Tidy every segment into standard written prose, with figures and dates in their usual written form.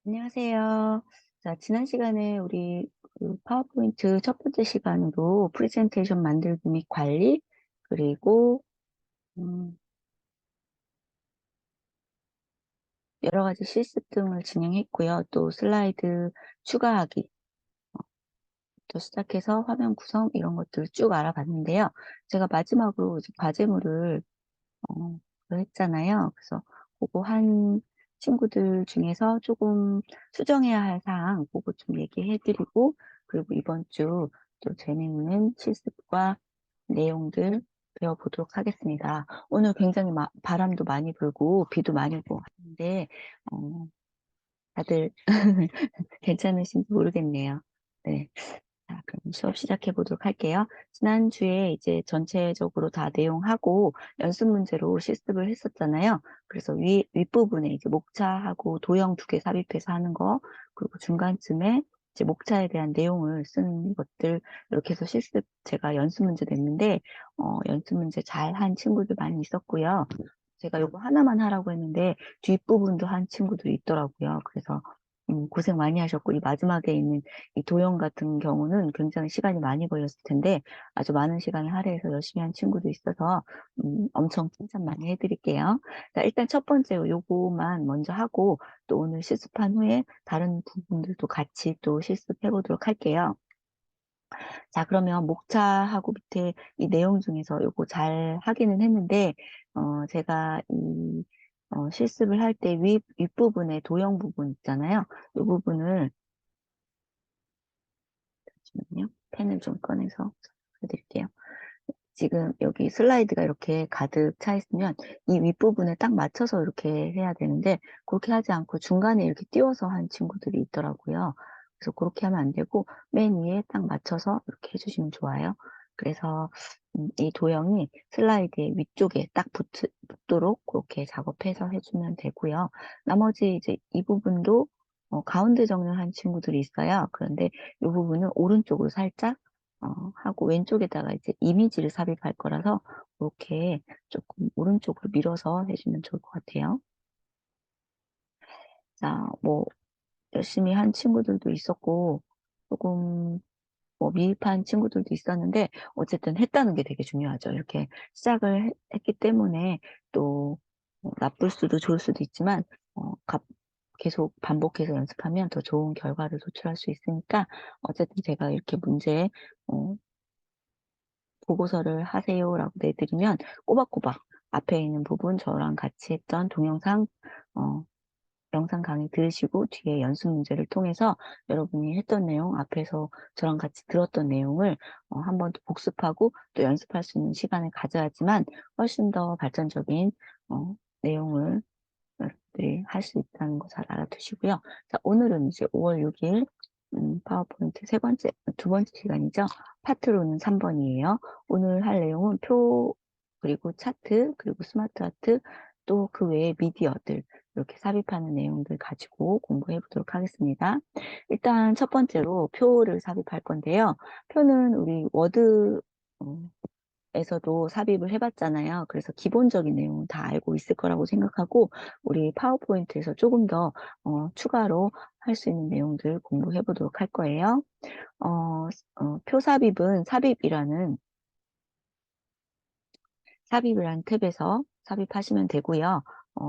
안녕하세요. 자, 지난 시간에 우리 그 파워포인트 첫 번째 시간으로 프레젠테이션 만들기 및 관리, 그리고 음, 여러 가지 실습 등을 진행했고요. 또 슬라이드 추가하기, 또 시작해서 화면 구성 이런 것들을 쭉 알아봤는데요. 제가 마지막으로 이제 과제물을 그거 했잖아요. 그래서 그거 한 친구들 중에서 조금 수정해야 할 사항 그거 좀 얘기해 드리고, 그리고 이번 주 또 재미있는 실습과 내용들 배워보도록 하겠습니다. 오늘 굉장히 바람도 많이 불고 비도 많이 오고 하는데 다들 괜찮으신지 모르겠네요. 네. 자, 그럼 수업 시작해 보도록 할게요. 지난주에 이제 전체적으로 다 내용하고 연습 문제로 실습을 했었잖아요. 그래서 윗부분에 이제 목차하고 도형 두 개 삽입해서 하는 거, 그리고 중간쯤에 이제 목차에 대한 내용을 쓰는 것들, 이렇게 해서 실습 제가 연습 문제 냈는데, 연습 문제 잘 한 친구들 많이 있었고요. 제가 요거 하나만 하라고 했는데 뒷부분도 한 친구들이 있더라고요. 그래서 고생 많이 하셨고, 이 마지막에 있는 이 도형 같은 경우는 굉장히 시간이 많이 걸렸을 텐데 아주 많은 시간을 할애해서 열심히 한 친구도 있어서 엄청 칭찬 많이 해드릴게요. 자, 일단 첫 번째 요거만 먼저 하고 또 오늘 실습한 후에 다른 부분들도 같이 또 실습해 보도록 할게요. 자, 그러면 목차하고 밑에 이 내용 중에서 요거 잘 하기는 했는데, 제가 이, 실습을 할 때 윗부분에 도형 부분 있잖아요. 이 부분을, 잠시만요. 펜을 좀 꺼내서 해드릴게요. 지금 여기 슬라이드가 이렇게 가득 차 있으면 이 윗부분에 딱 맞춰서 이렇게 해야 되는데, 그렇게 하지 않고 중간에 이렇게 띄워서 한 친구들이 있더라고요. 그래서 그렇게 하면 안 되고 맨 위에 딱 맞춰서 이렇게 해주시면 좋아요. 그래서 이 도형이 슬라이드의 위쪽에 딱 붙도록 그렇게 작업해서 해주면 되고요. 나머지 이제 이 부분도 가운데 정렬한 친구들이 있어요. 그런데 이 부분은 오른쪽으로 살짝 하고 왼쪽에다가 이제 이미지를 삽입할 거라서 이렇게 조금 오른쪽으로 밀어서 해주면 좋을 것 같아요. 자, 뭐 열심히 한 친구들도 있었고 조금 뭐 미흡한 친구들도 있었는데 어쨌든 했다는 게 되게 중요하죠. 이렇게 시작을 했기 때문에 또 나쁠 수도 좋을 수도 있지만 계속 반복해서 연습하면 더 좋은 결과를 도출할 수 있으니까, 어쨌든 제가 이렇게 문제 어, 보고서를 하세요라고 내드리면 꼬박꼬박 앞에 있는 부분 저랑 같이 했던 동영상 영상 강의 들으시고 뒤에 연습 문제를 통해서 여러분이 했던 내용, 앞에서 저랑 같이 들었던 내용을 한 번 더 복습하고 또 연습할 수 있는 시간을 가져야지만 훨씬 더 발전적인 내용을 여러분들이 할 수 있다는 거 잘 알아두시고요. 자, 오늘은 이제 5월 6일 파워포인트 두 번째 시간이죠. 파트로는 3번이에요. 오늘 할 내용은 표, 그리고 차트, 그리고 스마트 아트, 또 그 외에 미디어들, 이렇게 삽입하는 내용들 가지고 공부해 보도록 하겠습니다. 일단 첫 번째로 표를 삽입할 건데요. 표는 우리 워드 에서도 삽입을 해봤잖아요. 그래서 기본적인 내용은 다 알고 있을 거라고 생각하고 우리 파워포인트에서 조금 더 추가로 할 수 있는 내용들 공부해 보도록 할 거예요. 표 삽입은 삽입이라는 탭에서 삽입하시면 되고요.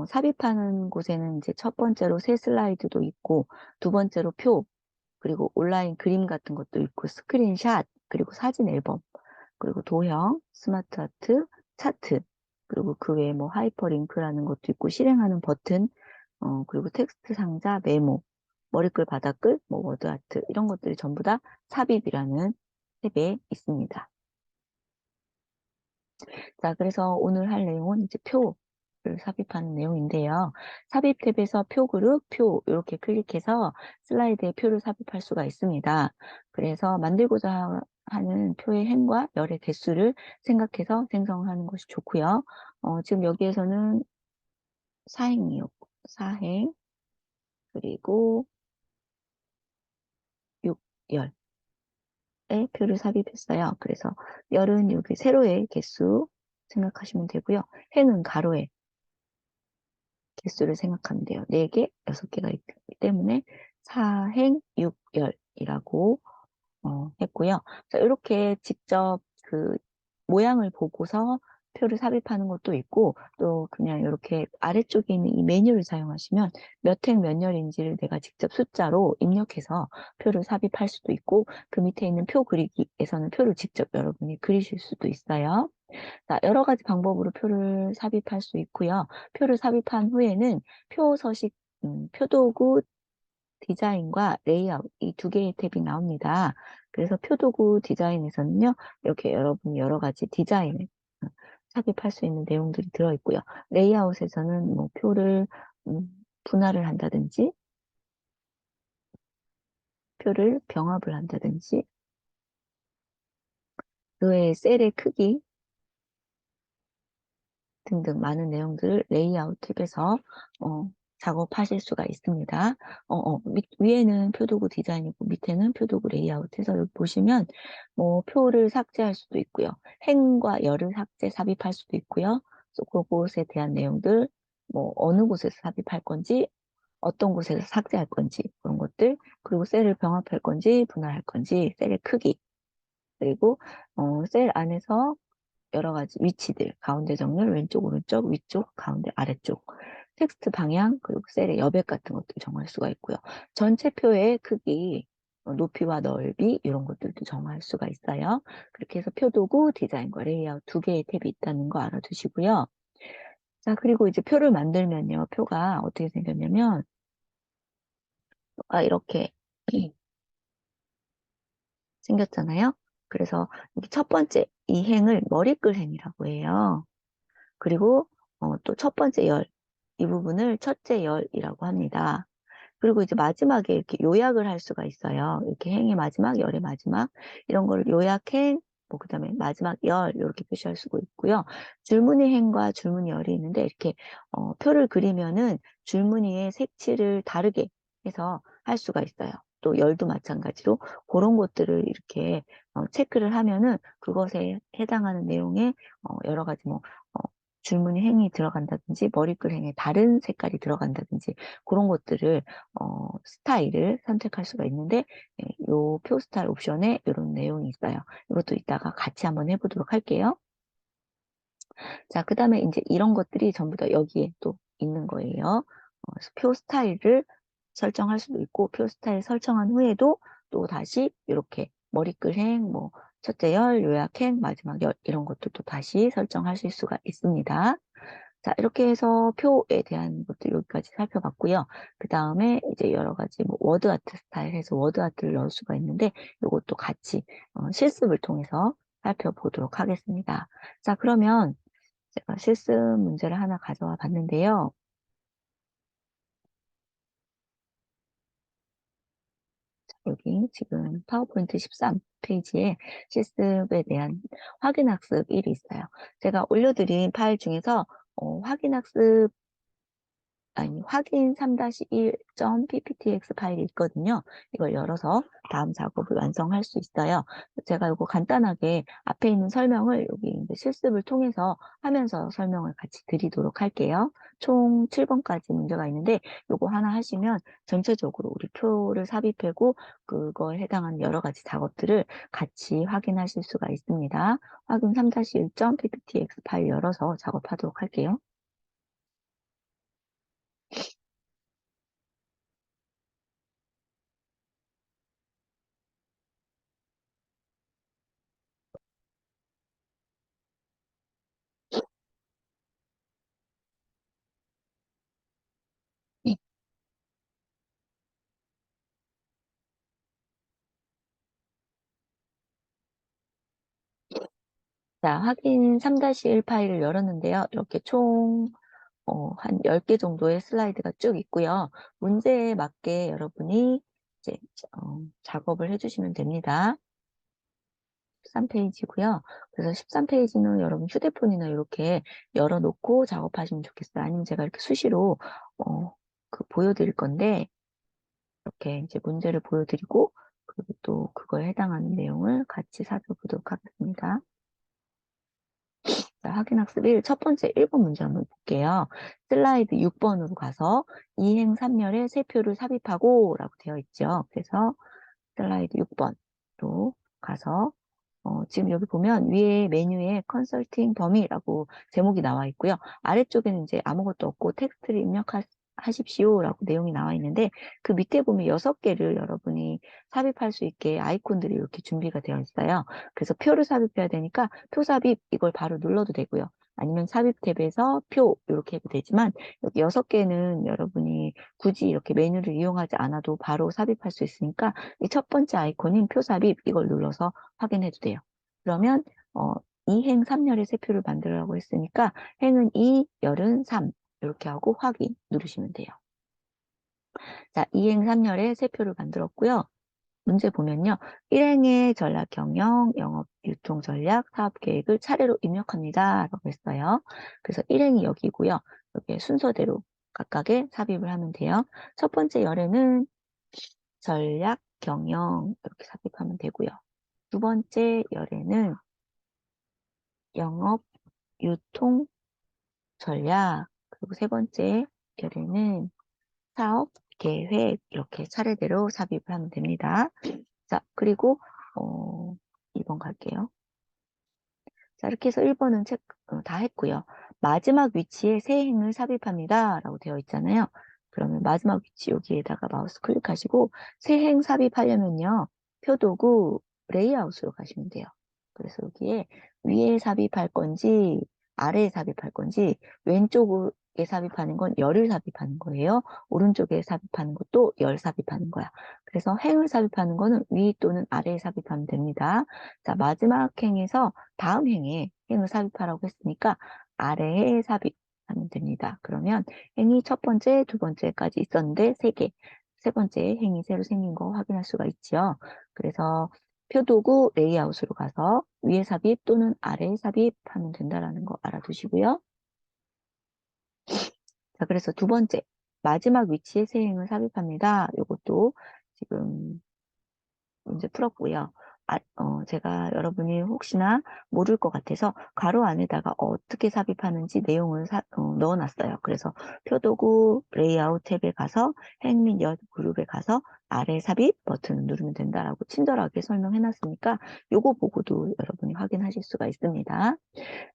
삽입하는 곳에는 이제 첫 번째로 새 슬라이드도 있고, 두 번째로 표, 그리고 온라인 그림 같은 것도 있고, 스크린샷, 그리고 사진 앨범, 그리고 도형, 스마트 아트, 차트, 그리고 그 외에 뭐 하이퍼링크라는 것도 있고, 실행하는 버튼, 그리고 텍스트 상자, 메모, 머리글, 바닥글, 뭐 워드 아트, 이런 것들이 전부 다 삽입이라는 탭에 있습니다. 자, 그래서 오늘 할 내용은 이제 표를 삽입하는 내용인데요. 삽입 탭에서 표 그룹, 표 이렇게 클릭해서 슬라이드에 표를 삽입할 수가 있습니다. 그래서 만들고자 하는 표의 행과 열의 개수를 생각해서 생성하는 것이 좋고요. 지금 여기에서는 사행이요. 사행, 그리고 6, 열. 의 표를 삽입했어요. 그래서 열은 여기 세로의 개수 생각하시면 되고요. 해는 가로의 개수를 생각하면 돼요. 4개, 6개가 있기 때문에 사행육열이라고 했고요. 자, 이렇게 직접 그 모양을 보고서 표를 삽입하는 것도 있고, 또 그냥 이렇게 아래쪽에 있는 이 메뉴를 사용하시면 몇 행 몇 열인지를 내가 직접 숫자로 입력해서 표를 삽입할 수도 있고, 그 밑에 있는 표 그리기에서는 표를 직접 여러분이 그리실 수도 있어요. 자, 여러 가지 방법으로 표를 삽입할 수 있고요. 표를 삽입한 후에는 표 서식, 표도구 디자인과 레이아웃 이 두 개의 탭이 나옵니다. 그래서 표도구 디자인에서는요, 이렇게 여러분이 여러 가지 디자인을 어, 삽입할 수 있는 내용들이 들어있고요. 레이아웃에서는 뭐 표를 분할을 한다든지, 표를 병합을 한다든지, 그 외에 셀의 크기 등등 많은 내용들을 레이아웃 탭에서 작업하실 수가 있습니다. 위에는 표도구 디자인이고 밑에는 표도구 레이아웃해서 여기 보시면 뭐 표를 삭제할 수도 있고요. 행과 열을 삽입할 수도 있고요. 그곳에 대한 내용들, 뭐 어느 곳에서 삽입할 건지, 어떤 곳에서 삭제할 건지 그런 것들, 그리고 셀을 병합할 건지 분할할 건지, 셀의 크기, 그리고 셀 안에서 여러 가지 위치들, 가운데 정렬, 왼쪽, 오른쪽, 위쪽, 가운데, 아래쪽, 텍스트 방향, 그리고 셀의 여백 같은 것도 정할 수가 있고요. 전체 표의 크기, 높이와 넓이, 이런 것들도 정할 수가 있어요. 그렇게 해서 표도구, 디자인과 레이아웃 두 개의 탭이 있다는 거 알아두시고요. 자, 그리고 이제 표를 만들면요. 표가 어떻게 생겼냐면, 이렇게 생겼잖아요. 그래서 여기 첫 번째 이 행을 머리글 행이라고 해요. 그리고 또 첫 번째 열, 이 부분을 첫째 열이라고 합니다. 그리고 이제 마지막에 이렇게 요약을 할 수가 있어요. 이렇게 행의 마지막, 열의 마지막 이런 걸 요약행, 뭐 그다음에 마지막 열 이렇게 표시할 수가 있고요. 줄무늬 행과 줄무늬 열이 있는데 이렇게 표를 그리면은 줄무늬의 색칠을 다르게 해서 할 수가 있어요. 또 열도 마찬가지로 그런 것들을 이렇게 체크를 하면은 그것에 해당하는 내용의 여러 가지 뭐 줄무늬 행이 들어간다든지 머리글 행에 다른 색깔이 들어간다든지 그런 것들을 스타일을 선택할 수가 있는데 요 표 스타일 옵션에 이런 내용이 있어요. 이것도 이따가 같이 한번 해보도록 할게요. 자, 그 다음에 이제 이런 것들이 전부 다 여기에 또 있는 거예요. 그래서 표 스타일을 설정할 수도 있고 표 스타일 설정한 후에도 또 다시 이렇게 머리글행, 뭐 첫째 열, 요약행, 마지막 열 이런 것도 또 다시 설정하실 수가 있습니다. 자, 이렇게 해서 표에 대한 것들 여기까지 살펴봤고요. 그 다음에 이제 여러 가지 뭐 워드 아트 스타일 해서 워드 아트를 넣을 수가 있는데 이것도 같이 실습을 통해서 살펴보도록 하겠습니다. 자, 그러면 제가 실습 문제를 하나 가져와 봤는데요. 여기 지금 파워포인트 13페이지에 실습에 대한 확인학습 1이 있어요. 제가 올려드린 파일 중에서 확인학습 아니, 확인 3-1.pptx 파일이 있거든요. 이걸 열어서 다음 작업을 완성할 수 있어요. 제가 이거 간단하게 앞에 있는 설명을 여기 이제 실습을 통해서 하면서 설명을 같이 드리도록 할게요. 총 7번까지 문제가 있는데 이거 하나 하시면 전체적으로 우리 표를 삽입하고 그거에 해당하는 여러 가지 작업들을 같이 확인하실 수가 있습니다. 확인 3-1.pptx 파일 열어서 작업하도록 할게요. 자, 확인 3-1 파일을 열었는데요. 이렇게 총 한 10개 정도의 슬라이드가 쭉 있고요. 문제에 맞게 여러분이 이제 작업을 해주시면 됩니다. 13페이지고요. 그래서 13페이지는 여러분 휴대폰이나 이렇게 열어놓고 작업하시면 좋겠어요. 아니면 제가 이렇게 수시로 보여드릴 건데 이렇게 이제 문제를 보여드리고 그리고 또 그거에 해당하는 내용을 같이 살펴보도록 하겠습니다. 자, 확인학습 1, 첫 번째 1번 문제 한번 볼게요. 슬라이드 6번으로 가서 이행 3열에 세 표를 삽입하고 라고 되어 있죠. 그래서 슬라이드 6번으로 가서 지금 여기 보면 위에 메뉴에 컨설팅 범위라고 제목이 나와 있고요. 아래쪽에는 이제 아무것도 없고 텍스트를 입력하십시오라고 내용이 나와 있는데 그 밑에 보면 6개를 여러분이 삽입할 수 있게 아이콘들이 이렇게 준비가 되어 있어요. 그래서 표를 삽입해야 되니까 표 삽입 이걸 바로 눌러도 되고요. 아니면 삽입 탭에서 표 이렇게 해도 되지만 여기 6개는 여러분이 굳이 이렇게 메뉴를 이용하지 않아도 바로 삽입할 수 있으니까 이 첫 번째 아이콘인 표 삽입 이걸 눌러서 확인해도 돼요. 그러면 이행 3열의 세 표를 만들라고 했으니까 행은 2, 열은 3 이렇게 하고 확인 누르시면 돼요. 자, 이행 3열의 세 표를 만들었고요. 문제 보면요. 1행의 전략 경영, 영업 유통 전략, 사업 계획을 차례로 입력합니다. 라고 했어요. 그래서 1행이 여기고요. 여기 순서대로 각각의 삽입을 하면 돼요. 첫 번째 열에는 전략 경영 이렇게 삽입하면 되고요. 두 번째 열에는 영업 유통 전략, 그리고 세 번째 열에는 사업 계획 이렇게 차례대로 삽입을 하면 됩니다. 자, 그리고 2번 갈게요. 자, 이렇게 해서 1번은 다 했고요. 마지막 위치에 새 행을 삽입합니다. 라고 되어 있잖아요. 그러면 마지막 위치 여기에다가 마우스 클릭하시고 새 행 삽입하려면요. 표도구 레이아웃으로 가시면 돼요. 그래서 여기에 위에 삽입할 건지 아래에 삽입할 건지 왼쪽에 삽입하는 건 열을 삽입하는 거예요. 오른쪽에 삽입하는 것도 열 삽입하는 거야. 그래서 행을 삽입하는 거는 위 또는 아래에 삽입하면 됩니다. 자, 마지막 행에서 다음 행에 행을 삽입하라고 했으니까 아래에 삽입하면 됩니다. 그러면 행이 첫 번째, 두 번째까지 있었는데 3개, 세 번째 행이 새로 생긴 거 확인할 수가 있죠. 그래서 표도구 레이아웃으로 가서 위에 삽입 또는 아래에 삽입하면 된다는 거 알아두시고요. 자, 그래서 두 번째, 마지막 위치에 새 행을 삽입합니다. 이것도 지금 문제 풀었고요. 제가 여러분이 혹시나 모를 것 같아서 가로 안에다가 어떻게 삽입하는지 내용을 넣어놨어요. 그래서 표도구 레이아웃 탭에 가서 행 및 여 그룹에 가서 아래 삽입 버튼을 누르면 된다라고 친절하게 설명해놨으니까 요거 보고도 여러분이 확인하실 수가 있습니다.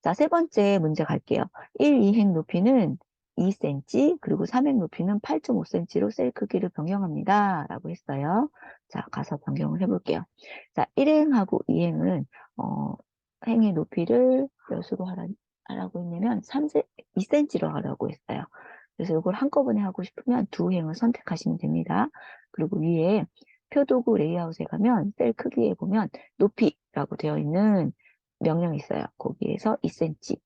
자, 세 번째 문제 갈게요. 1, 2행 높이는 2cm, 그리고 3행 높이는 8.5cm로 셀 크기를 변경합니다. 라고 했어요. 자, 가서 변경을 해볼게요. 자, 1행하고 2행은, 행의 높이를 몇으로 하라고 했냐면, 2cm로 하라고 했어요. 그래서 이걸 한꺼번에 하고 싶으면 두 행을 선택하시면 됩니다. 그리고 위에 표도구 레이아웃에 가면 셀 크기에 보면 높이라고 되어 있는 명령이 있어요. 거기에서 2cm,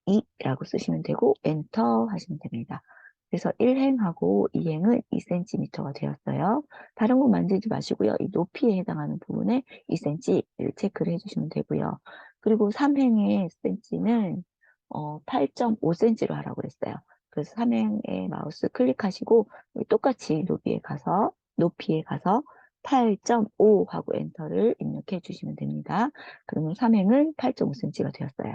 2라고 쓰시면 되고 엔터 하시면 됩니다. 그래서 1행하고 2행은 2cm가 되었어요. 다른 거 만지지 마시고요. 이 높이에 해당하는 부분에 2cm를 체크를 해주시면 되고요. 그리고 3행의 cm는 8.5cm로 하라고 했어요. 그래서 3행의 마우스 클릭하시고 똑같이 높이에 가서 8.5 하고 엔터를 입력해 주시면 됩니다. 그러면 3행은 8.5cm가 되었어요.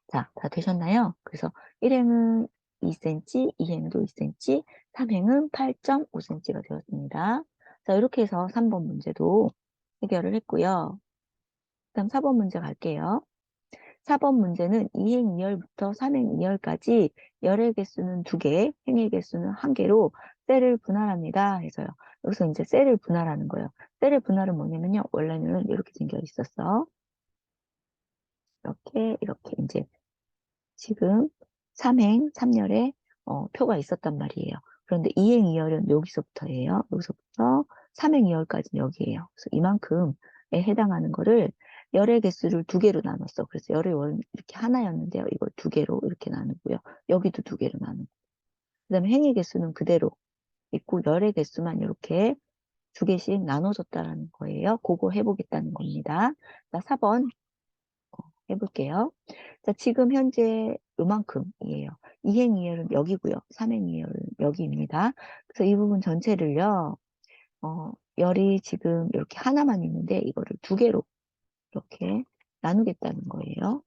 자, 다 되셨나요? 그래서 1행은 2cm, 2행도 2cm, 3행은 8.5cm가 되었습니다. 자, 이렇게 해서 3번 문제도 해결을 했고요. 그다음 4번 문제 갈게요. 4번 문제는 2행 2열부터 3행 2열까지 열의 개수는 2개, 행의 개수는 1개로 셀을 분할합니다. 해서요. 여기서 이제 셀을 분할하는 거예요. 셀의 분할은 뭐냐면요. 원래는 이렇게 생겨 있었어. 이렇게 이제 지금 3행 3열에 표가 있었단 말이에요. 그런데 2행 2열은 여기서부터예요. 여기서부터 3행 2열까지는 여기예요. 그래서 이만큼에 해당하는 거를 열의 개수를 2개로 나눴어. 그래서 열의 원 이렇게 하나였는데요. 이걸 2개로 이렇게 나누고요. 여기도 2개로 나누고. 그 다음에 행의 개수는 그대로 있고 열의 개수만 이렇게 2개씩 나눠줬다라는 거예요. 그거 해보겠다는 겁니다. 자, 4번 해볼게요. 자, 지금 현재 요만큼이에요. 2행 2열은 여기고요. 3행 2열은 여기입니다. 그래서 이 부분 전체를요, 열이 지금 이렇게 하나만 있는데 이거를 2개로 이렇게 나누겠다는 거예요.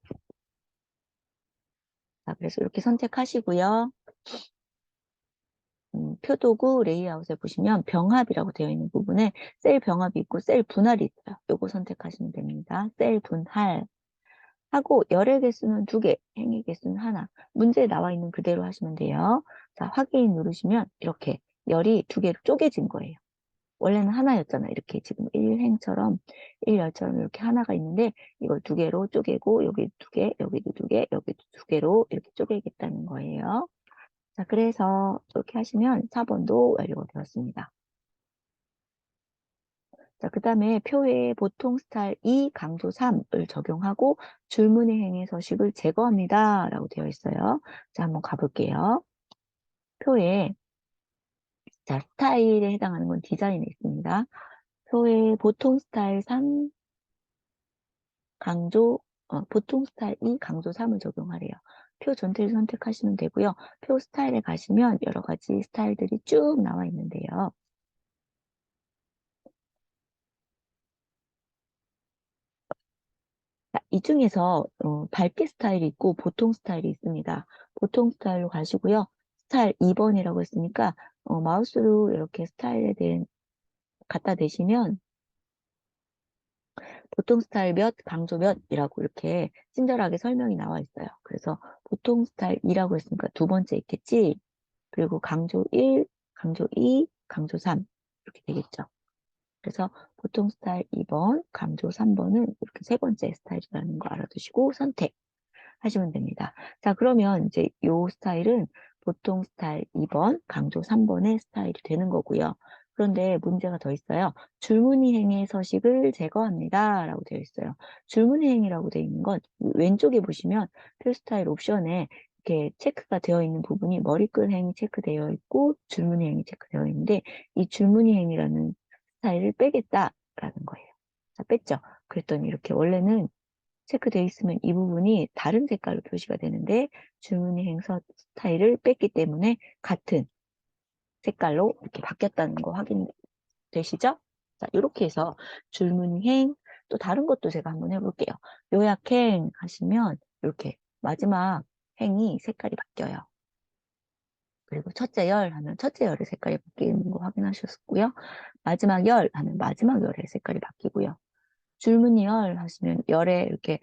자, 그래서 이렇게 선택하시고요. 표도구 레이아웃에 보시면 병합이라고 되어 있는 부분에 셀 병합이 있고 셀 분할이 있어요. 요거 선택하시면 됩니다. 셀 분할 하고 열의 개수는 2개, 행의 개수는 하나. 문제에 나와 있는 그대로 하시면 돼요. 자, 확인 누르시면 이렇게 열이 2개로 쪼개진 거예요. 원래는 하나였잖아요. 이렇게 지금 1행처럼 1열처럼 이렇게 하나가 있는데 이걸 2개로 쪼개고 여기 2개, 여기도 2개, 여기도 2개로 이렇게 쪼개겠다는 거예요. 자, 그래서 이렇게 하시면 4번도 완료가 되었습니다. 자, 그 다음에 표에 보통 스타일 2 강조 3을 적용하고 줄무늬 행의 서식을 제거합니다. 라고 되어 있어요. 자, 한번 가볼게요. 표에, 자, 스타일에 해당하는 건 디자인에 있습니다. 표에 보통 스타일 3 강조, 보통 스타일 2 강조 3을 적용하래요. 표 전체를 선택하시면 되고요. 표 스타일에 가시면 여러 가지 스타일들이 쭉 나와 있는데요. 자, 이 중에서 밝기 스타일이 있고 보통 스타일이 있습니다. 보통 스타일로 가시고요. 스타일 2번이라고 했으니까 마우스로 이렇게 스타일에 대한 갖다 대시면 보통 스타일 몇, 강조 몇이라고 이렇게 친절하게 설명이 나와 있어요. 그래서 보통 스타일 2라고 했으니까 2번째 있겠지. 그리고 강조 1, 강조 2, 강조 3 이렇게 되겠죠. 그래서 보통 스타일 2번, 강조 3번은 이렇게 3번째 스타일이라는 거 알아두시고 선택. 하시면 됩니다. 자, 그러면 이제 요 스타일은 보통 스타일 2번, 강조 3번의 스타일이 되는 거고요. 그런데 문제가 더 있어요. 줄무늬 행의 서식을 제거합니다. 라고 되어 있어요. 줄무늬 행이라고 되어 있는 건 왼쪽에 보시면 표 스타일 옵션에 이렇게 체크가 되어 있는 부분이 머리끌 행이 체크되어 있고 줄무늬 행이 체크되어 있는데 이 줄무늬 행이라는 스타일을 빼겠다라는 거예요. 자, 뺐죠. 그랬더니 이렇게 원래는 체크되어 있으면 이 부분이 다른 색깔로 표시가 되는데 줄무늬 행서 스타일을 뺐기 때문에 같은 색깔로 이렇게 바뀌었다는 거 확인되시죠? 자, 이렇게 해서 줄무늬 행, 또 다른 것도 제가 한번 해볼게요. 요약행 하시면 이렇게 마지막 행이 색깔이 바뀌어요. 그리고 첫째 열 하면 첫째 열의 색깔이 바뀌는 거 확인하셨고요. 마지막 열 하면 마지막 열의 색깔이 바뀌고요. 줄무늬열 하시면 열에 이렇게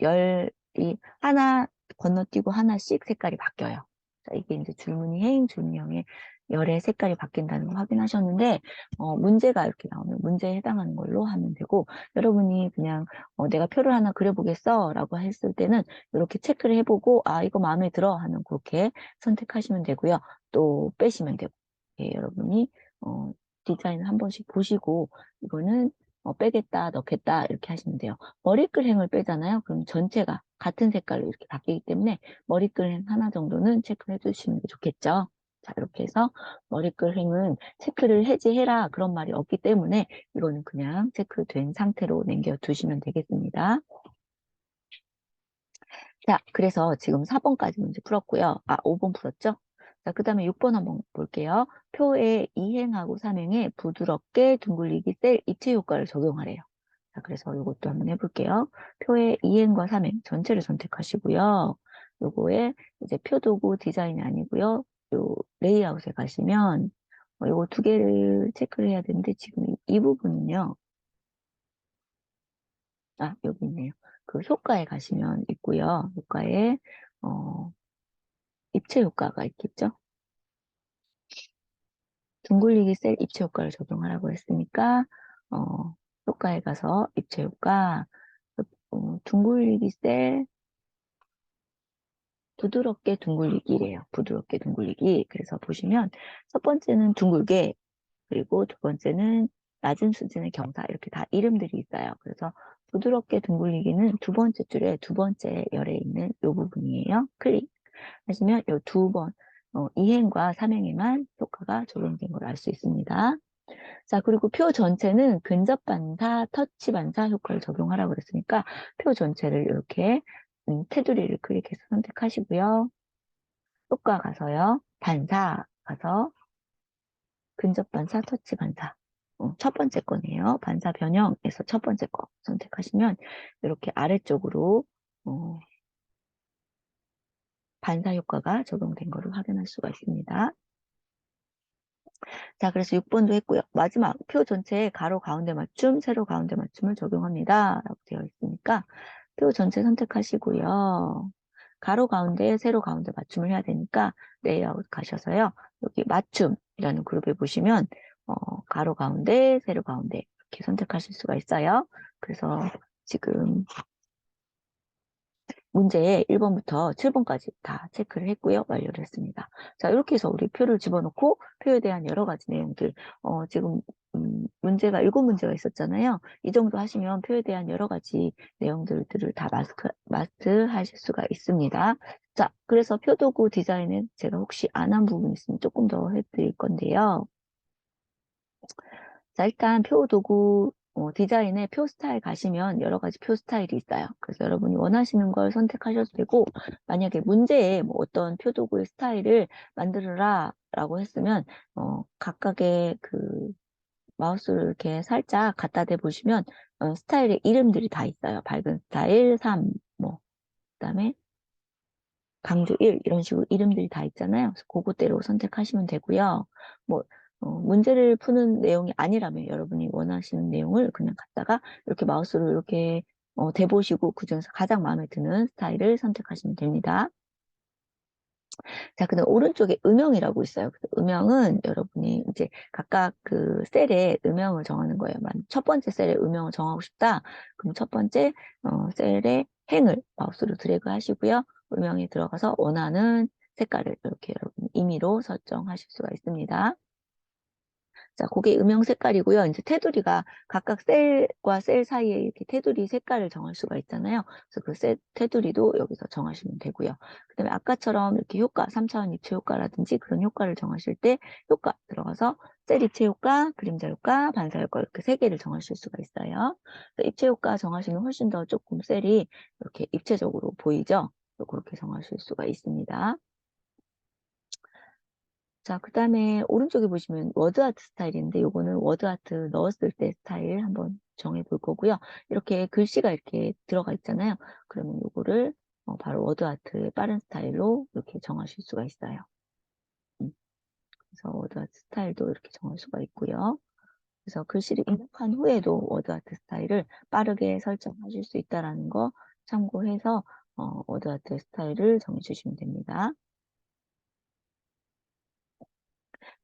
열이 하나 건너뛰고 하나씩 색깔이 바뀌어요. 자, 이게 이제 줄무늬행, 줄무늬형의 열의 색깔이 바뀐다는 거 확인하셨는데, 문제가 이렇게 나오면 문제에 해당하는 걸로 하면 되고, 여러분이 그냥, 내가 표를 하나 그려보겠어 라고 했을 때는 이렇게 체크를 해보고, 아, 이거 마음에 들어 하면 그렇게 선택하시면 되고요. 또 빼시면 되고, 예, 여러분이, 디자인을 한 번씩 보시고, 이거는 빼겠다, 넣겠다, 이렇게 하시면 돼요. 머리글행을 빼잖아요. 그럼 전체가 같은 색깔로 이렇게 바뀌기 때문에 머리글행 하나 정도는 체크해 주시는 게 좋겠죠. 자, 이렇게 해서 머리글행은 체크를 해지해라 그런 말이 없기 때문에 이거는 그냥 체크된 상태로 남겨두시면 되겠습니다. 자, 그래서 지금 4번까지 문제 풀었고요. 아, 5번 풀었죠? 자, 그 다음에 6번 한번 볼게요. 표에 2행하고 3행에 부드럽게 둥글리기 셀 입체 효과를 적용하래요. 자, 그래서 이것도 한번 해볼게요. 표에 2행과 3행 전체를 선택하시고요. 요거에 이제 표도구 디자인이 아니고요. 요 레이아웃에 가시면 요거 2개를 체크를 해야 되는데 지금 이 부분은요. 아, 여기 있네요. 그 효과에 가시면 있고요. 효과에 어, 입체 효과가 있겠죠. 둥글리기 셀 입체 효과를 적용하라고 했으니까 효과에 가서 입체 효과 둥글리기 셀 부드럽게 둥글리기래요. 부드럽게 둥글리기. 그래서 보시면 첫 번째는 둥글게 그리고 두 번째는 낮은 수준의 경사 이렇게 다 이름들이 있어요. 그래서 부드럽게 둥글리기는 두 번째 줄에 두 번째 열에 있는 이 부분이에요. 클릭 하시면 이 두 번, 2행과 3행에만 효과가 적용된 걸 알 수 있습니다. 자, 그리고 표 전체는 근접 반사, 터치 반사 효과를 적용하라고 그랬으니까 표 전체를 이렇게 테두리를 클릭해서 선택하시고요. 효과 가서요. 반사 가서 근접 반사, 터치 반사. 첫 번째 거네요. 반사 변형에서 첫 번째 거 선택하시면 이렇게 아래쪽으로 반사 효과가 적용된 것을 확인할 수가 있습니다. 자, 그래서 6번도 했고요. 마지막 표 전체에 가로 가운데 맞춤, 세로 가운데 맞춤을 적용합니다. 라고 되어 있으니까 표 전체 선택하시고요. 가로 가운데, 세로 가운데 맞춤을 해야 되니까 레이아웃 가셔서요. 여기 맞춤이라는 그룹에 보시면 가로 가운데, 세로 가운데 이렇게 선택하실 수가 있어요. 그래서 지금 문제에 1번부터 7번까지 다 체크를 했고요. 완료를 했습니다. 자, 이렇게 해서 우리 표를 집어넣고 표에 대한 여러 가지 내용들, 지금 문제가 7문제가 있었잖아요. 이 정도 하시면 표에 대한 여러 가지 내용들을 다 마스터하실 수가 있습니다. 자, 그래서 표도구 디자인은 제가 혹시 안 한 부분 있으면 조금 더 해드릴 건데요. 자, 일단 표 도구 디자인에 표 스타일 가시면 여러 가지 표 스타일이 있어요. 그래서 여러분이 원하시는 걸 선택하셔도 되고, 만약에 문제에 뭐 어떤 표 도구의 스타일을 만들어라 라고 했으면, 각각의 그 마우스를 이렇게 살짝 갖다 대 보시면, 스타일의 이름들이 다 있어요. 밝은 스타일 3, 뭐, 그다음에 강조 1 이런 식으로 이름들이 다 있잖아요. 그래서 그것대로 선택하시면 되고요. 뭐 문제를 푸는 내용이 아니라면 여러분이 원하시는 내용을 그냥 갖다가 이렇게 마우스로 이렇게 대보시고 그중에서 가장 마음에 드는 스타일을 선택하시면 됩니다. 자, 그다음 오른쪽에 음영이라고 있어요. 그래서 음영은 여러분이 이제 각각 그 셀에 음영을 정하는 거예요. 첫 번째 셀에 음영을 정하고 싶다. 그럼 첫 번째 셀에 행을 마우스로 드래그 하시고요. 음영에 들어가서 원하는 색깔을 이렇게 여러분 임의로 설정하실 수가 있습니다. 자, 그게 음영 색깔이고요. 이제 테두리가 각각 셀과 셀 사이에 이렇게 테두리 색깔을 정할 수가 있잖아요. 그래서 그 테두리도 여기서 정하시면 되고요. 그다음에 아까처럼 이렇게 효과, 3차원 입체 효과라든지 그런 효과를 정하실 때 효과 들어가서 셀 입체 효과, 그림자 효과, 반사 효과 이렇게 세 개를 정하실 수가 있어요. 입체 효과 정하시면 훨씬 더 조금 셀이 이렇게 입체적으로 보이죠. 그렇게 정하실 수가 있습니다. 자, 그 다음에 오른쪽에 보시면 워드아트 스타일인데 요거는 워드아트 넣었을 때 스타일 한번 정해 볼 거고요. 이렇게 글씨가 이렇게 들어가 있잖아요. 그러면 요거를 바로 워드아트의 빠른 스타일로 이렇게 정하실 수가 있어요. 그래서 워드아트 스타일도 이렇게 정할 수가 있고요. 그래서 글씨를 입력한 후에도 워드아트 스타일을 빠르게 설정하실 수 있다는 거 참고해서 워드아트 스타일을 정해주시면 됩니다.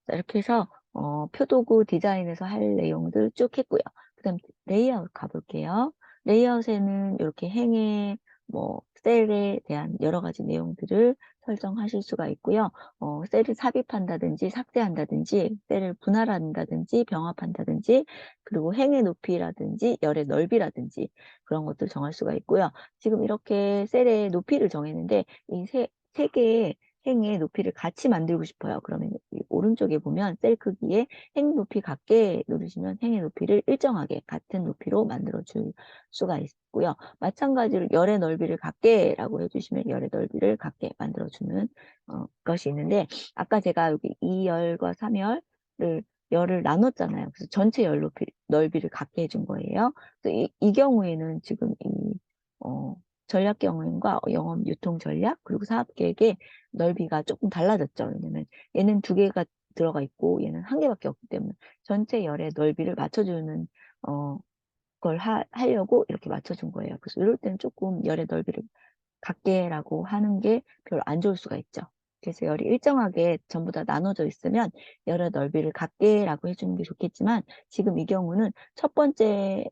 자, 이렇게 해서 표도구 디자인에서 할 내용들 쭉 했고요. 그 다음 레이아웃 가볼게요. 레이아웃에는 이렇게 행에 뭐 셀에 대한 여러 가지 내용들을 설정하실 수가 있고요. 셀을 삽입한다든지 삭제한다든지 셀을 분할한다든지 병합한다든지 그리고 행의 높이라든지 열의 넓이라든지 그런 것들 정할 수가 있고요. 지금 이렇게 셀의 높이를 정했는데 이 세 개의 행의 높이를 같이 만들고 싶어요. 그러면 오른쪽에 보면 셀 크기에 행 높이 같게 누르시면 행의 높이를 일정하게 같은 높이로 만들어 줄 수가 있고요. 마찬가지로 열의 넓이를 같게라고 해주시면 열의 넓이를 같게 만들어 주는 것이 있는데 아까 제가 여기 2열과 3열을 열을 나눴잖아요. 그래서 전체 열 넓이를 같게 해준 거예요. 그래서 이 경우에는 지금 이 전략 경영과 영업 유통 전략 그리고 사업 계획의 넓이가 조금 달라졌죠. 왜냐면 얘는 두 개가 들어가 있고 얘는 한 개밖에 없기 때문에 전체 열의 넓이를 맞춰주는 걸 하려고 이렇게 맞춰준 거예요. 그래서 이럴 때는 조금 열의 넓이를 같게라고 하는 게 별로 안 좋을 수가 있죠. 그래서 열이 일정하게 전부 다 나눠져 있으면 열의 넓이를 같게라고 해주는 게 좋겠지만 지금 이 경우는 첫 번째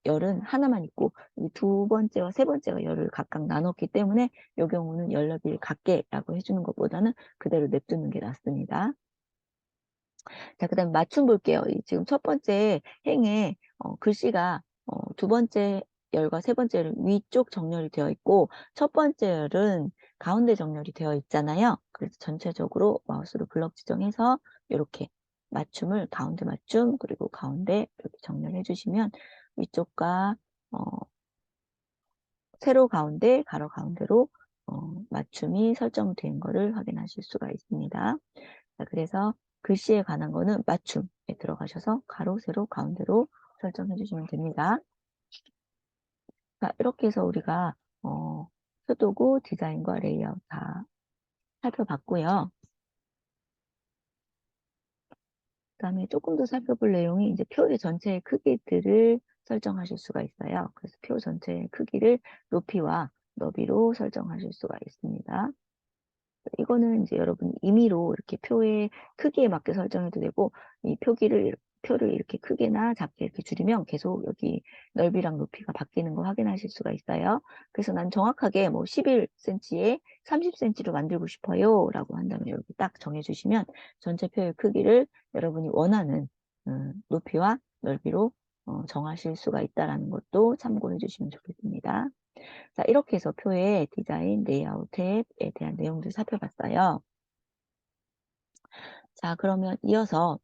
열은 하나만 있고 이 두 번째와 세 번째가 열을 각각 나눴기 때문에 이 경우는 열 넓이를 같게라고 해주는 것보다는 그대로 냅두는 게 낫습니다. 자, 그다음 맞춤 볼게요. 지금 첫 번째 행에 글씨가 두 번째 열과 세 번째 열은 위쪽 정렬이 되어 있고 첫 번째 열은 가운데 정렬이 되어 있잖아요. 그래서 전체적으로 마우스로 블럭 지정해서 이렇게 맞춤을 가운데 맞춤 그리고 가운데 이렇게 정렬해 주시면 위쪽과 어, 세로 가운데 가로 가운데로 맞춤이 설정된 거를 확인하실 수가 있습니다. 자, 그래서 글씨에 관한 거는 맞춤 들어가셔서 가로, 세로, 가운데로 설정해 주시면 됩니다. 자, 이렇게 해서 우리가 표도구, 디자인과 레이아웃 다 살펴봤고요. 그다음에 조금 더 살펴볼 내용이 이제 표의 전체의 크기들을 설정하실 수가 있어요. 그래서 표 전체의 크기를 높이와 너비로 설정하실 수가 있습니다. 이거는 이제 여러분 임의로 이렇게 표의 크기에 맞게 설정해도 되고, 이 표를 이렇게 크게나 작게 이렇게 줄이면 계속 여기 넓이랑 높이가 바뀌는 거 확인하실 수가 있어요. 그래서 난 정확하게 뭐 11cm에 30cm로 만들고 싶어요 라고 한다면 여기 딱 정해주시면 전체 표의 크기를 여러분이 원하는 높이와 넓이로 정하실 수가 있다는 것도 참고해 주시면 좋겠습니다. 자, 이렇게 해서 표의 디자인, 레이아웃 탭에 대한 내용들 살펴봤어요. 자, 그러면 이어서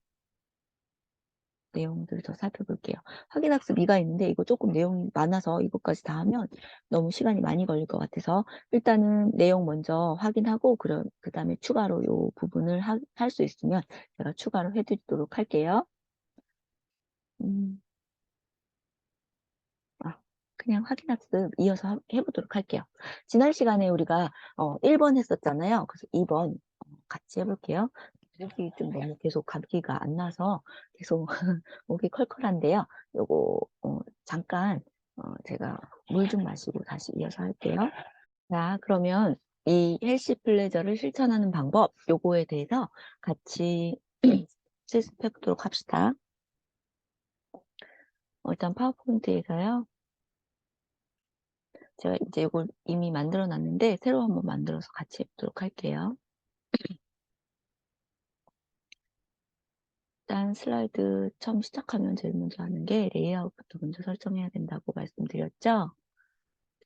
내용들 더 살펴볼게요. 확인학습 2가 있는데 이거 조금 내용이 많아서 이것까지 다 하면 너무 시간이 많이 걸릴 것 같아서 일단은 내용 먼저 확인하고 그 다음에 추가로 이 부분을 할 수 있으면 제가 추가로 해드리도록 할게요. 그냥 확인학습 이어서 해보도록 할게요. 지난 시간에 우리가 1번 했었잖아요. 그래서 2번 같이 해볼게요. 목이 좀 너무 계속 감기가 안 나서 계속 목이 컬컬한데요. 요거 잠깐 제가 물 좀 마시고 다시 이어서 할게요. 자, 그러면 이 헬시 플레저를 실천하는 방법 요거에 대해서 같이 실습해보도록 합시다. 일단 파워포인트에서요. 제가 이제 이걸 이미 만들어 놨는데 새로 한번 만들어서 같이 해보도록 할게요. 일단 슬라이드 처음 시작하면 제일 먼저 하는 게 레이아웃부터 먼저 설정해야 된다고 말씀드렸죠.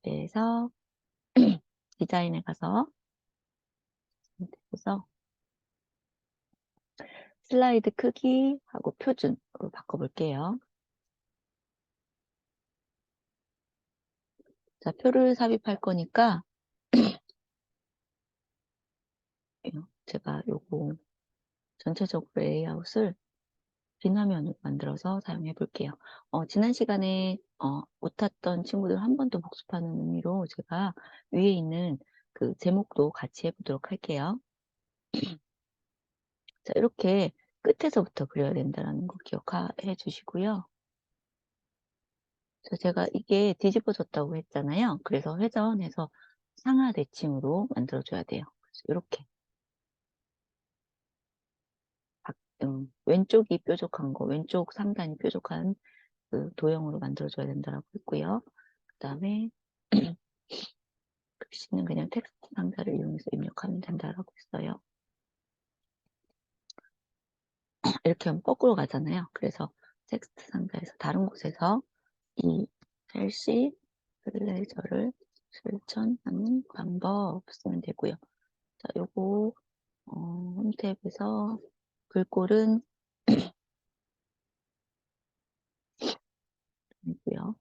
그래서 디자인에 가서 슬라이드 크기하고 표준으로 바꿔볼게요. 자, 표를 삽입할 거니까 제가 요거 전체적으로 레이아웃을 빈 화면으로 만들어서 사용해 볼게요. 지난 시간에 못했던 친구들 한 번 더 복습하는 의미로 제가 위에 있는 그 제목도 같이 해보도록 할게요. 자, 이렇게 끝에서부터 그려야 된다는 거 기억해 주시고요. 제가 이게 뒤집어졌다고 했잖아요. 그래서 회전해서 상하 대칭으로 만들어줘야 돼요. 그래서 이렇게 왼쪽이 뾰족한 거, 왼쪽 상단이 뾰족한 그 도형으로 만들어줘야 된다고 했고요. 그 다음에 글씨는 그냥 텍스트 상자를 이용해서 입력하면 된다고 했어요. 이렇게 하면 거꾸로 가잖아요. 그래서 텍스트 상자에서 다른 곳에서 이 헬시 플레저를 실천하는 방법 쓰면 되고요. 자, 요거 홈 탭에서 글꼴은 있고요.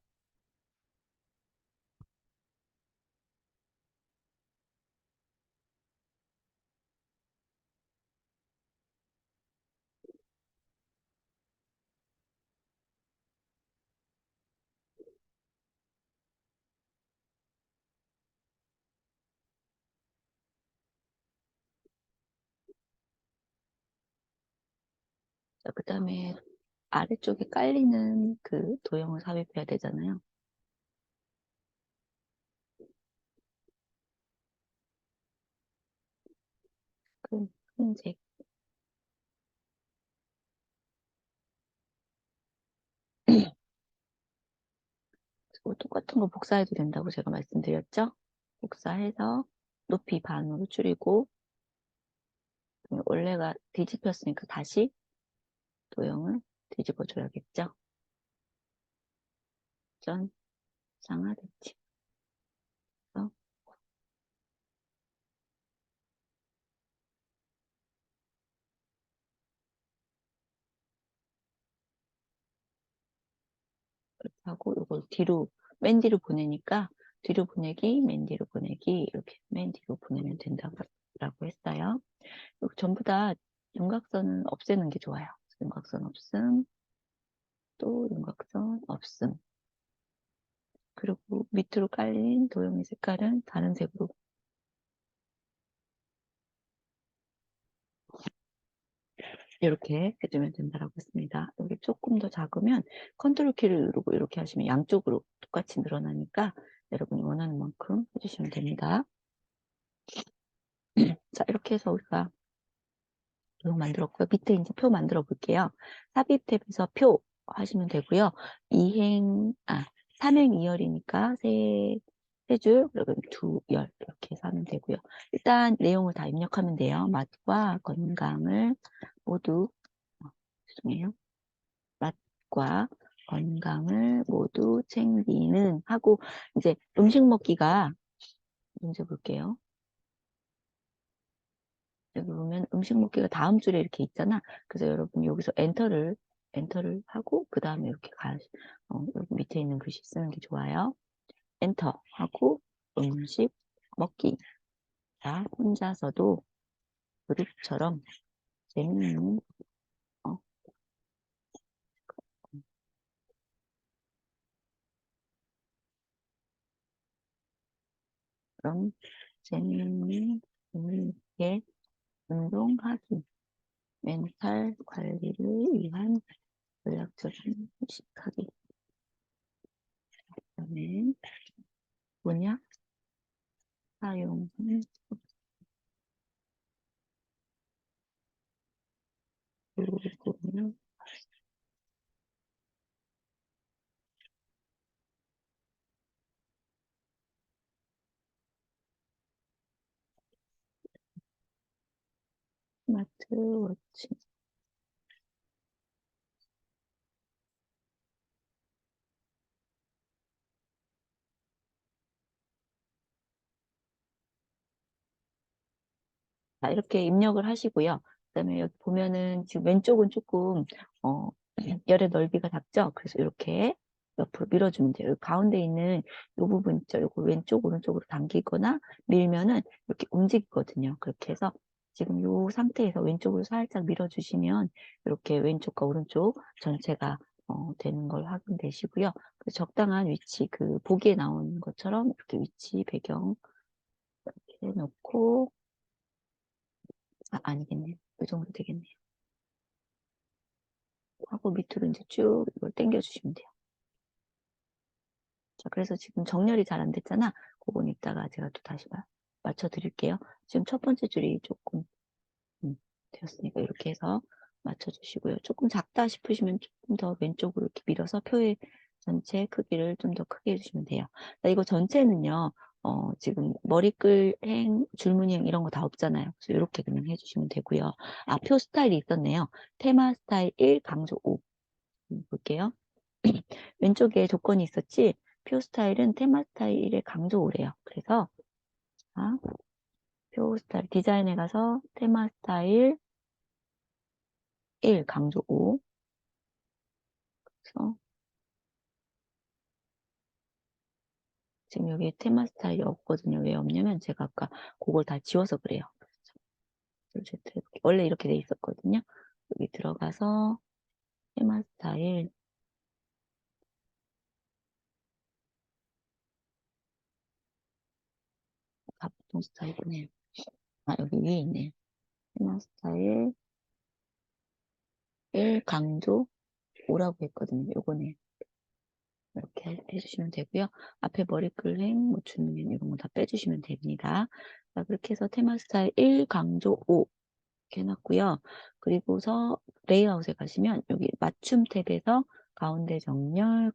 자, 그 다음에 아래쪽에 깔리는 그 도형을 삽입해야 되잖아요. 그 흰색. 똑같은 거 복사해도 된다고 제가 말씀드렸죠? 복사해서 높이 반으로 줄이고 원래가 뒤집혔으니까 다시 도형을 뒤집어 줘야겠죠? 전 상하 대칭. 이렇게 하고 이걸 뒤로 맨 뒤로 보내니까 뒤로 보내기, 맨 뒤로 보내기 이렇게 맨 뒤로 보내면 된다고 했어요. 전부 다 윤곽선은 없애는 게 좋아요. 윤곽선 없음. 또 윤곽선 없음. 그리고 밑으로 깔린 도형의 색깔은 다른 색으로. 이렇게 해주면 된다라고 했습니다. 여기 조금 더 작으면 컨트롤 키를 누르고 이렇게 하시면 양쪽으로 똑같이 늘어나니까 여러분이 원하는 만큼 해주시면 됩니다. 자, 이렇게 해서 우리가 도형 만들었고요. 밑에 이제 표 만들어 볼게요. 삽입 탭에서 표 하시면 되고요. 삼행 2열이니까 세 줄, 그리고 2열 이렇게 해서 하면 되고요. 일단 내용을 다 입력하면 돼요. 맛과 건강을 모두, 죄송해요. 맛과 건강을 모두 챙기는 하고, 이제 음식 먹기가, 문제 볼게요. 여기 보면 음식 먹기가 다음 줄에 이렇게 있잖아. 그래서 여러분 여기서 엔터를 하고, 그 다음에 이렇게 여기 밑에 있는 글씨 쓰는 게 좋아요. 엔터 하고, 음식 먹기. 자, 혼자서도 그룹처럼 재밌는, 어, 그럼 재밌게 운동하기. 멘탈 관리를 위한 전략적인 식하기. 그다음에 뭐냐? 사용 그리고 스마트워치. 자, 이렇게 입력을 하시고요. 그다음에 여기 보면은 지금 왼쪽은 조금 어, 열의 넓이가 작죠? 그래서 이렇게 옆으로 밀어주면 돼요. 여기 가운데 있는 이 부분 있죠? 이거 왼쪽 오른쪽으로 당기거나 밀면은 이렇게 움직이거든요. 그렇게 해서 지금 이 상태에서 왼쪽으로 살짝 밀어주시면 이렇게 왼쪽과 오른쪽 전체가 되는 걸 확인되시고요. 그 적당한 위치, 그 보기에 나오는 것처럼 이렇게 위치 배경 이렇게 놓고 아니겠네요. 이 정도 되겠네요. 하고 밑으로 이제 쭉 이걸 당겨주시면 돼요. 자, 그래서 지금 정렬이 잘 안 됐잖아. 그건 이따가 제가 또 다시 맞춰 드릴게요. 지금 첫 번째 줄이 조금 되었으니까 이렇게 해서 맞춰 주시고요. 조금 작다 싶으시면 조금 더 왼쪽으로 이렇게 밀어서 표의 전체 크기를 좀 더 크게 해주시면 돼요. 자, 이거 전체는요. 지금 머리끌 행, 줄무늬 행 이런 거 다 없잖아요. 그래서 이렇게 그냥 해주시면 되고요. 표 스타일이 있었네요. 테마 스타일 1, 강조 5. 볼게요. 왼쪽에 조건이 있었지. 표 스타일은 테마 스타일의 강조 5래요. 그래서 자, 표 스타일 디자인에 가서 테마 스타일 1 강조 5. 그래서 지금 여기 테마 스타일이 없거든요. 왜 없냐면 제가 아까 그걸 다 지워서 그래요. 원래 이렇게 돼 있었거든요. 여기 들어가서 테마 스타일 보통 스타일이네요. 여기 위에 있네요. 테마 스타일 1 강조 5라고 했거든요. 요거네. 이렇게 해주시면 되고요. 앞에 머리글행, 뭐 줄무늬 이런 거 다 빼주시면 됩니다. 자, 그렇게 해서 테마 스타일 1 강조 5 이렇게 해놨고요. 그리고서 레이아웃에 가시면 여기 맞춤 탭에서 가운데 정렬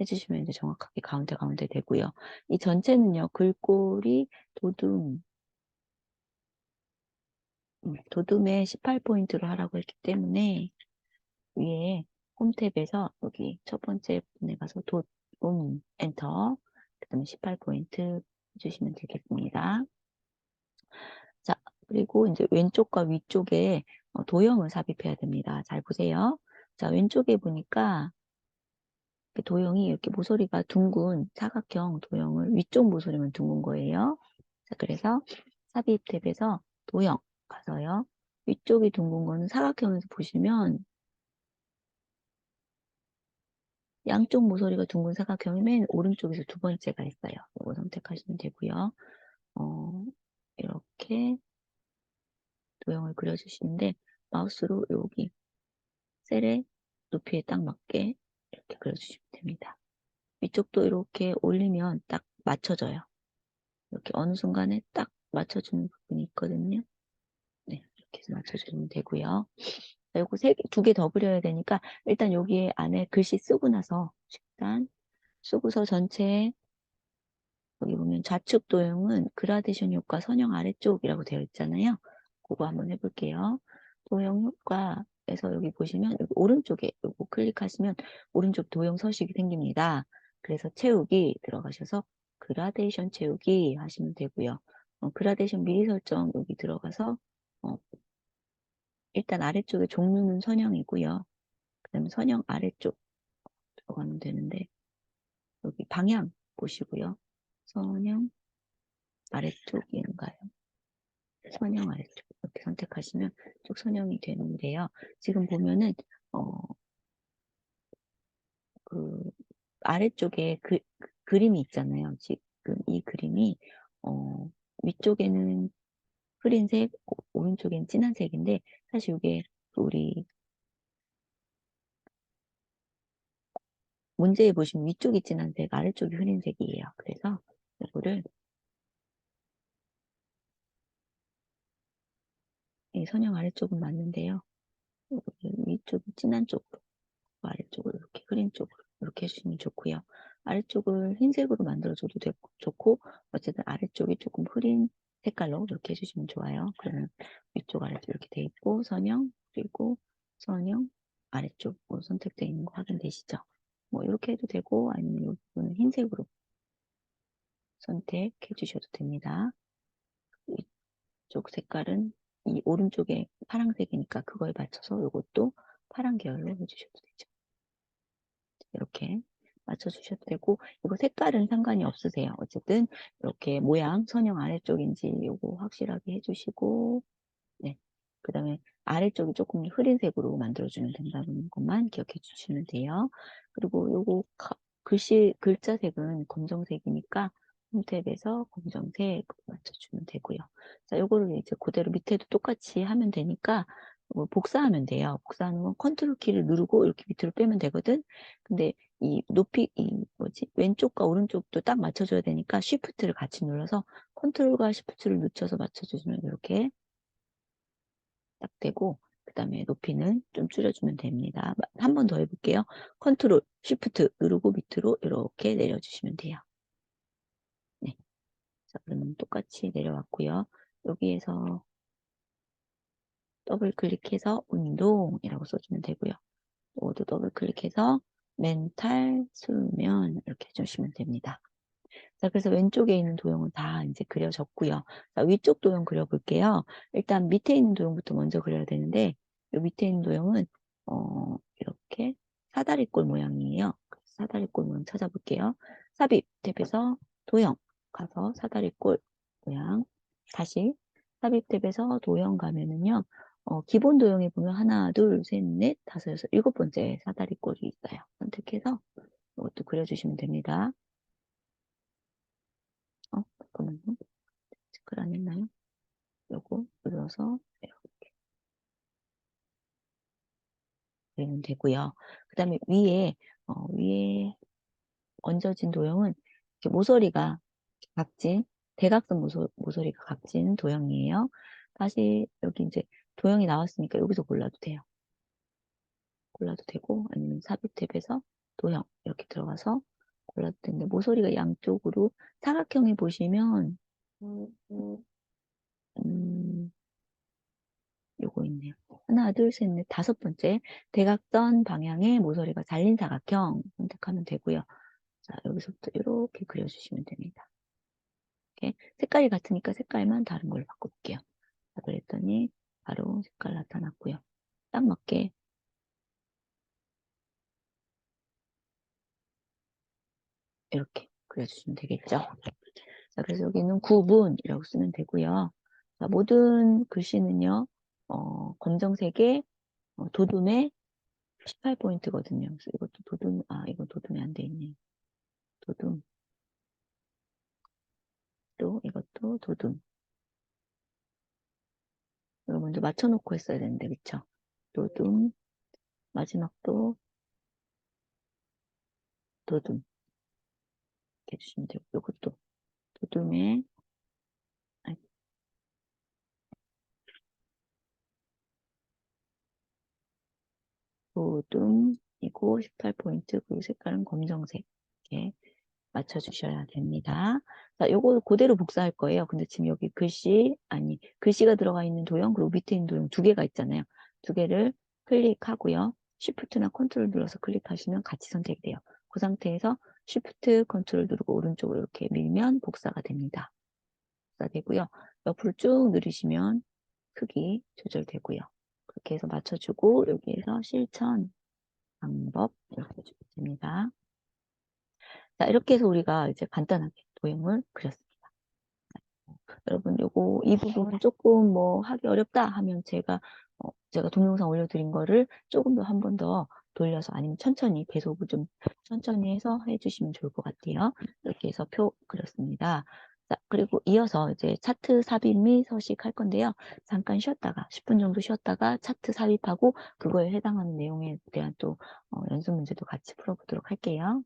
해주시면 이제 정확하게 가운데 되고요. 이 전체는요, 글꼴이 도둠에 18포인트로 하라고 했기 때문에 위에 홈 탭에서 여기 첫 번째 부분에 가서 엔터, 그 다음에 18포인트 해주시면 되겠습니다. 자, 그리고 이제 왼쪽과 위쪽에 도형을 삽입해야 됩니다. 잘 보세요. 자, 왼쪽에 보니까 도형이 이렇게 모서리가 둥근 사각형 도형을 위쪽 모서리만 둥근 거예요. 자, 그래서 삽입 탭에서 도형 가서요. 위쪽이 둥근 거는 사각형에서 보시면 양쪽 모서리가 둥근 사각형이 맨 오른쪽에서 두 번째가 있어요. 이거 선택하시면 되고요. 이렇게 도형을 그려주시는데 마우스로 여기 셀의 높이에 딱 맞게 이렇게 그려주시면 됩니다. 위쪽도 이렇게 올리면 딱 맞춰져요. 이렇게 어느 순간에 딱 맞춰주는 부분이 있거든요. 네, 이렇게 해서 맞춰주면 되고요. 요거 두 개 더 그려야 되니까 일단 여기에 안에 글씨 쓰고 나서 일단 쓰고서 전체에 여기 보면 좌측 도형은 그라데이션 효과 선형 아래쪽이라고 되어 있잖아요. 그거 한번 해볼게요. 도형 효과에서 여기 보시면 여기 오른쪽에 요거 클릭하시면 오른쪽 도형 서식이 생깁니다. 그래서 채우기 들어가셔서 그라데이션 채우기 하시면 되고요. 그라데이션 미리 설정 여기 들어가서 일단 아래쪽에 종류는 선형이고요. 그 다음에 선형 아래쪽 들어가면 되는데 여기 방향 보시고요. 선형 아래쪽인가요? 선형 아래쪽 이렇게 선택하시면 쭉 선형이 되는데요. 지금 보면은 그 아래쪽에 그림이 있잖아요. 지금 이 그림이 위쪽에는 흐린색, 오른쪽엔 진한색인데 사실 이게 우리 문제에 보시면 위쪽이 진한색, 아래쪽이 흐린색이에요. 그래서 이거를 이 선형 아래쪽은 맞는데요. 위쪽이 진한 쪽으로, 아래쪽을 이렇게 흐린 쪽으로 이렇게 해주시면 좋고요. 아래쪽을 흰색으로 만들어줘도 좋고 어쨌든 아래쪽이 조금 흐린 색깔로 이렇게 해주시면 좋아요. 그러면 위쪽 아래쪽 이렇게 돼 있고 선형 그리고 선형 아래쪽으로 선택되어 있는 거 확인되시죠? 뭐 이렇게 해도 되고 아니면 이 부분은 흰색으로 선택해 주셔도 됩니다. 이쪽 색깔은 이 오른쪽에 파란색이니까 그거에 맞춰서 이것도 파란 계열로 해주셔도 되죠. 이렇게 맞춰주셔도 되고 이거 색깔은 상관이 없으세요. 어쨌든 이렇게 모양 선형 아래쪽인지 이거 확실하게 해주시고 네. 그 다음에 아래쪽이 조금 흐린색으로 만들어주면 된다는 것만 기억해 주시면 돼요. 그리고 요거 글자 색은 검정색이니까 홈탭에서 검정색 맞춰주면 되고요. 자, 요거를 이제 그대로 밑에도 똑같이 하면 되니까 복사하면 돼요. 복사하는 건 컨트롤 키를 누르고 이렇게 밑으로 빼면 되거든. 근데 이 뭐지? 왼쪽과 오른쪽도 딱 맞춰줘야 되니까 쉬프트를 같이 눌러서 컨트롤과 쉬프트를 늦춰서 맞춰주시면 이렇게 딱 되고 그 다음에 높이는 좀 줄여주면 됩니다. 한 번 더 해볼게요. 컨트롤, 쉬프트 누르고 밑으로 이렇게 내려주시면 돼요. 네. 자, 그러면 똑같이 내려왔고요. 여기에서 더블 클릭해서 운동이라고 써주면 되고요. 모두 더블 클릭해서 멘탈, 수면 이렇게 해주시면 됩니다. 자, 그래서 왼쪽에 있는 도형은 다 이제 그려졌고요. 자, 위쪽 도형 그려볼게요. 일단 밑에 있는 도형부터 먼저 그려야 되는데, 이 밑에 있는 도형은, 이렇게 사다리꼴 모양이에요. 사다리꼴 모양 찾아볼게요. 삽입 탭에서 도형 가서 사다리꼴 모양, 다시 삽입 탭에서 도형 가면은요, 기본 도형에 보면 하나, 둘, 셋, 넷, 다섯, 여섯, 일곱 번째 사다리꼴이 있어요. 선택해서 이것도 그려주시면 됩니다. 잠깐만요. 체크를 안 했나요? 요거 눌러서 이렇게 그리면 되고요. 그 다음에 위에 얹어진 도형은 이렇게 모서리가 각진, 대각선 모서리가 각진 도형이에요. 다시 여기 이제 도형이 나왔으니까 여기서 골라도 돼요. 골라도 되고 아니면 삽입 탭에서 도형 이렇게 들어가서 골라도 되는데 모서리가 양쪽으로 사각형에 보시면 음, 요거 있네요. 하나, 둘, 셋, 넷, 다섯 번째 대각선 방향의 모서리가 잘린 사각형 선택하면 되고요. 자, 여기서부터 이렇게 그려주시면 됩니다. 이렇게 색깔이 같으니까 색깔만 다른 걸로 바꿔볼게요. 자, 그랬더니 바로 색깔 나타났고요. 딱 맞게 이렇게 그려주시면 되겠죠. 자, 그래서 여기는 구분이라고 쓰면 되고요. 자, 모든 글씨는요, 검정색의 도둠에 18포인트거든요. 그래서 이것도 도둠, 이거 도둠이 안 돼 있네. 도둠. 또 이것도 도둠. 이거 먼저 맞춰놓고 했어야 되는데, 그쵸? 도둠. 마지막도 도둠. 이렇게 해주시면 되고, 이것도 도둠에, 아니, 도둠이고 18포인트, 그리고 색깔은 검정색. 이렇게 맞춰주셔야 됩니다. 자, 요거 그대로 복사할 거예요. 근데 지금 여기 글씨가 들어가 있는 도형, 그리고 밑에 있는 도형 두 개가 있잖아요. 두 개를 클릭하고요. Shift나 컨트롤 눌러서 클릭하시면 같이 선택이 돼요. 그 상태에서 Shift, 컨트롤 누르고 오른쪽으로 이렇게 밀면 복사가 됩니다. 복사되고요. 옆으로 쭉 누르시면 크기 조절되고요. 그렇게 해서 맞춰주고 여기에서 실천 방법 이렇게 해주면 됩니다. 자, 이렇게 해서 우리가 이제 간단하게 도형을 그렸습니다. 여러분, 이 부분 조금 뭐 하기 어렵다 하면 제가 동영상 올려드린 거를 조금 더 한 번 더 돌려서 아니면 천천히 배속을 좀 천천히 해서 해주시면 좋을 것 같아요. 이렇게 해서 표 그렸습니다. 자, 그리고 이어서 이제 차트 삽입 및 서식할 건데요. 잠깐 쉬었다가 10분 정도 쉬었다가 차트 삽입하고 그거에 해당하는 내용에 대한 또 연습 문제도 같이 풀어보도록 할게요.